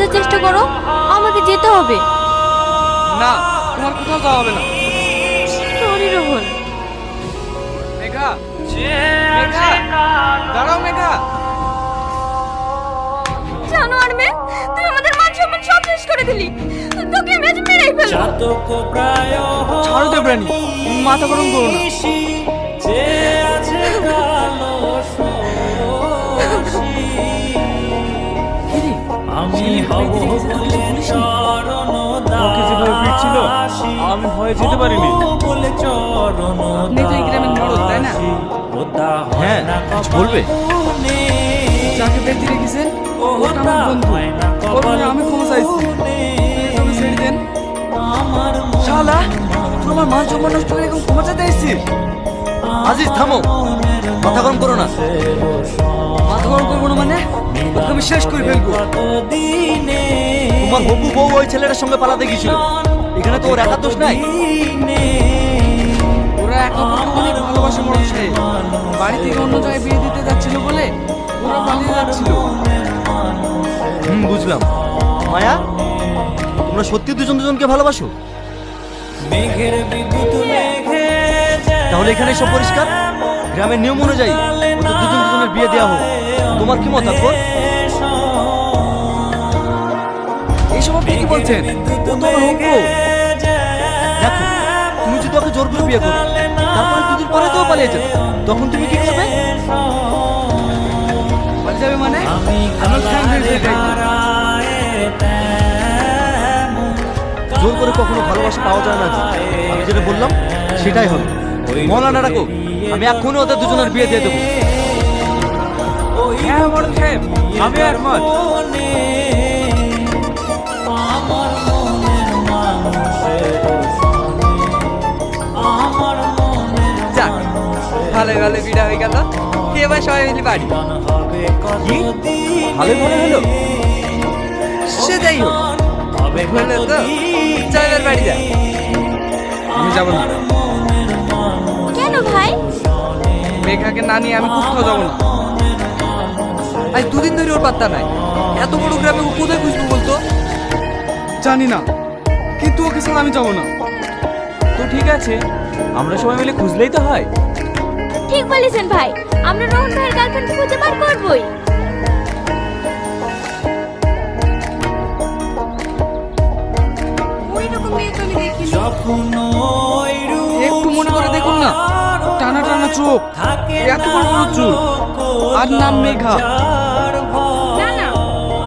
বোঝার চেষ্টা করো, আমাকে যেতে হবে। না, তোমার কোথাও যাওয়া হবে না। সরি রোহন। মেঘা, মেঘা, দাঁড়াও মেঘা। জানোয়ার মেয়ে, তুই আমাদের মান সম্মান সব শেষ করে দিলি। তোকে আমি আজ মেরেই ফেলবো। ছাড়ো দেবরানী, মাথা গরম করো না। আমি হব ওকে যেভাবে পিটছিল, আমি ভয়ে যেতে পারিনি। আপনি তো এই গ্রামের মরদ, তাই না? হ্যাঁ, কিছু বলবে? যাকে বেঁধে রেখেছেন ওটা আমার বন্ধু। ওর জন্য আমি ক্ষমা চাইছি, প্লিজ ওকে ছেড়ে দেন। শালা, তুই আমার মান সম্মান নষ্ট করে এরকম ক্ষমা চাইতে এসেছিস? আজিজ থামো, মাথা গরম করো না। মাথা গরম করবো না মানে? ওকে আমি শেষ করে ফেলবো। তোমার হবু বউ ওই ছেলেটার সঙ্গে পালাতে গিয়েছিল, এখানে তো ওর একা দোষ নাই। ওরা একে অপরকে অনেক ভালোবাসে মরদ সাহেব। বাড়ি থেকে অন্য জায়গায় বিয়ে দিতে যাচ্ছিল বলে ওরা পালিয়ে যাচ্ছিল। বুঝলাম। মায়া, তোমরা সত্যি দুজন দুজনকে ভালোবাসো? তাহলে এখানে সব পরিষ্কার। গ্রামের নিয়ম অনুযায়ী ওদের দুজন দুজনের বিয়ে দেওয়া হোক। তোমার কি মত আকবর? এইসব আপনি কি বলছেন? ও তো আমার হবু। দেখো, তুমি যদি ওকে জোর করে বিয়ে করো, তারপরে দুদিন পরে তো ও পালিয়ে যাবে, তখন তুমি কি করবে? পালিয়ে যাবে মানে? আমি ফ্যামিলি থেকে জোর করে কখনো ভালোবাসা পাওয়া যায় না। আমি যেটা বললাম সেটাই হবে। মৌলানা রাখো, আমি এখনই ওদের দুজনের বিয়ে দিয়ে দেবো। হ্যাঁ মরদ সাহেব, আমি একমত। যাক, ভালো ভালো বিড়া হয়ে গেল। এবার সবাই মিলে বাড়ি। কি ভালোই মনে হলো? সে যাই হোক, হলো তো চল এবার বাড়ি যা। আমি যাবো না। কেন ভাই? মেঘাকে না নিয়ে আমি কোথাও যাবো না। আজ দুদিন ধরে ওর পাত্তা নাই। এত বড় গ্রামে ও কোথায় খুঁজবো বলতো? জানি না, কিন্তু ওকে ছাড়া আমি যাবো না। তো ঠিক আছে, আমরা সবাই মিলে খুঁজলেই তো হয়। ঠিক বলেছেন ভাই, আমরা রোহন ভাইয়ের গার্লফ্রেন্ড খুঁজে বার করবই। একটু মনে করে দেখুন না, টানা টানা চোখ, এত বড় বড় চুল, আর নাম মেঘা।